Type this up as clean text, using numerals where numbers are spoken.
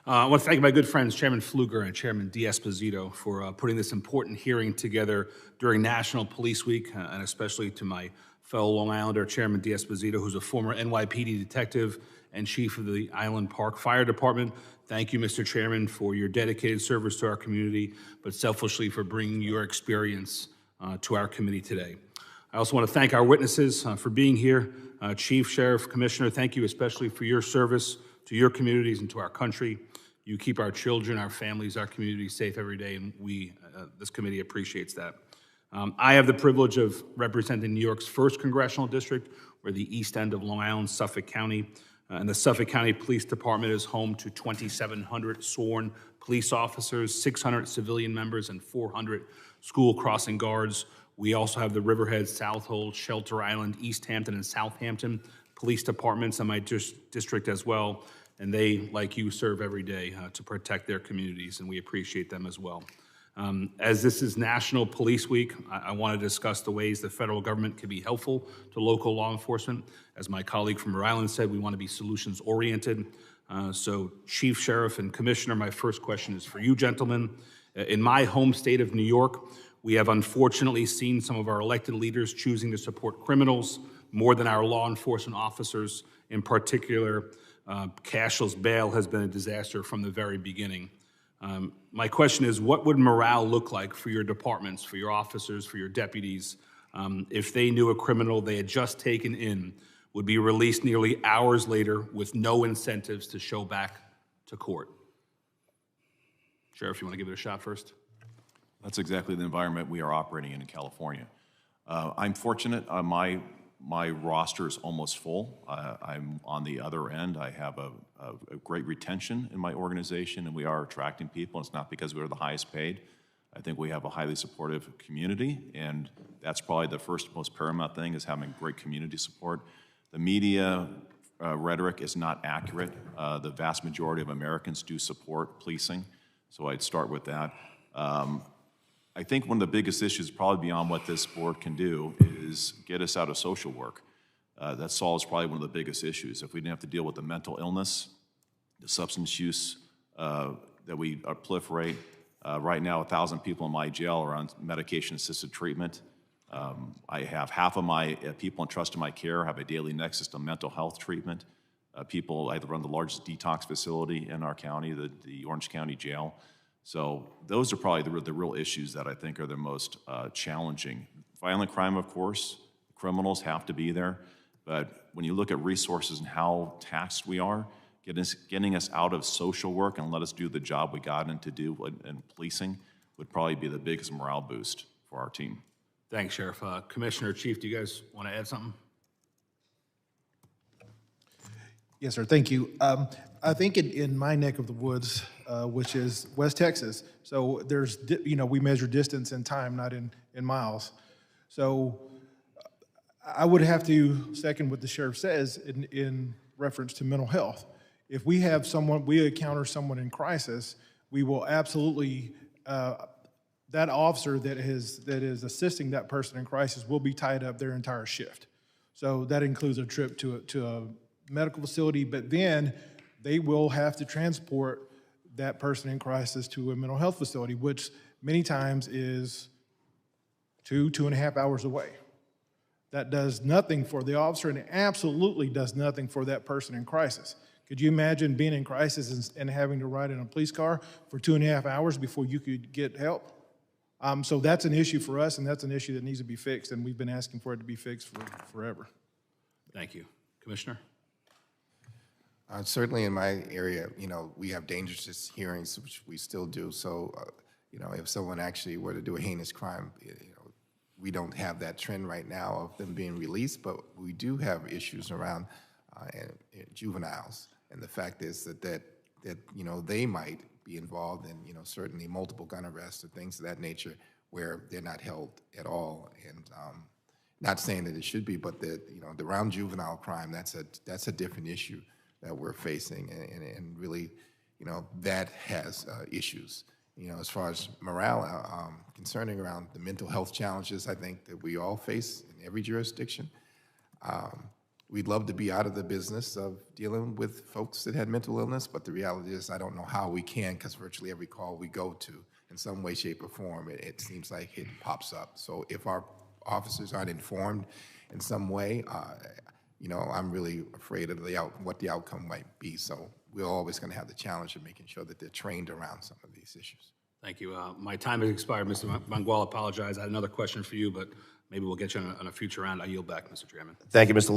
I want to thank my good friends, Chairman Fluger and Chairman D'Esposito, for putting this important hearing together during National Police Week, and especially to my fellow Long Islander, Chairman D'Esposito, who's a former NYPD detective and chief of the Island Park Fire Department. Thank you, Mr. Chairman, for your dedicated service to our community, but selfishly for bringing your experience to our committee today. I also want to thank our witnesses for being here. Chief, Sheriff, Commissioner, thank you especially for your service to your communities and to our country. You keep our children, our families, our communities safe every day, and this committee appreciates that. I have the privilege of representing New York's 1st Congressional District, where the east end of Long Island, Suffolk County, and the Suffolk County Police Department is home to 2,700 sworn police officers, 600 civilian members, and 400 school crossing guards. We also have the Riverhead, Southold, Shelter Island, East Hampton, and Southampton police departments in my district as well. And they, like you, serve every day to protect their communities, and we appreciate them as well. As this is National Police Week, I want to discuss the ways the federal government can be helpful to local law enforcement. As my colleague from Rhode Island said, we want to be solutions-oriented. So, Chief, Sheriff, and Commissioner, my first question is for you, gentlemen. In my home state of New York, we have unfortunately seen some of our elected leaders choosing to support criminals more than our law enforcement officers. In particular, cashless bail has been a disaster from the very beginning. My question is, what would morale look like for your departments, for your officers, for your deputies, if they knew a criminal they had just taken in would be released nearly hours later with no incentives to show back to court? Sheriff, you want to give it a shot first? That's exactly the environment we are operating in California. I'm fortunate. My roster is almost full. I'm on the other end. I have a great retention in my organization, and we are attracting people. It's not because we're the highest paid. I think we have a highly supportive community, and that's probably the first most paramount thing, is having great community support. The media rhetoric is not accurate. The vast majority of Americans do support policing, so I'd start with that. I think one of the biggest issues, probably beyond what this board can do, is get us out of social work. That solves probably one of the biggest issues. If we didn't have to deal with the mental illness, the substance use that we proliferate. Right now, 1,000 people in my jail are on medication-assisted treatment. I have half of my people entrusted in my care have a daily nexus to mental health treatment. I run the largest detox facility in our county, the Orange County Jail. So those are probably the real issues that I think are the most challenging. Violent crime, of course, criminals have to be there, but when you look at resources and how taxed we are, getting us out of social work and let us do the job we got in to do in policing would probably be the biggest morale boost for our team. Thanks, Sheriff. Commissioner, Chief, do you guys want to add something? Yes, sir. Thank you. I think in my neck of the woods, which is West Texas, so there's, we measure distance in time, not in miles. So I would have to second what the sheriff says in reference to mental health. If we encounter someone in crisis, we will absolutely, that officer that is assisting that person in crisis will be tied up their entire shift. So that includes a trip to a medical facility, but then they will have to transport that person in crisis to a mental health facility, which many times is 2.5 hours away. That does nothing for the officer, and it absolutely does nothing for that person in crisis. Could you imagine being in crisis and having to ride in a police car for 2.5 hours before you could get help? So that's an issue for us, and that's an issue that needs to be fixed, and we've been asking for it to be fixed for forever. Thank you. Commissioner? Certainly in my area, we have dangerous hearings, which we still do. So, if someone actually were to do a heinous crime, we don't have that trend right now of them being released, but we do have issues around juveniles. And the fact is that they might be involved in, certainly multiple gun arrests or things of that nature where they're not held at all. And not saying that it should be, but around juvenile crime, that's a different issue that we're facing, and really, that has issues. As far as morale, concerning around the mental health challenges, I think that we all face in every jurisdiction. we'd love to be out of the business of dealing with folks that had mental illness, but the reality is I don't know how we can, because virtually every call we go to, in some way, shape, or form, it seems like it pops up. So if our officers aren't informed in some way, you know, I'm really afraid of what the outcome might be. So we're always going to have the challenge of making sure that they're trained around some of these issues. Thank you. My time has expired, Mr. Mangual. I apologize. I had another question for you, but maybe we'll get you on a future round. I yield back, Mr. Chairman. Thank you, Mr.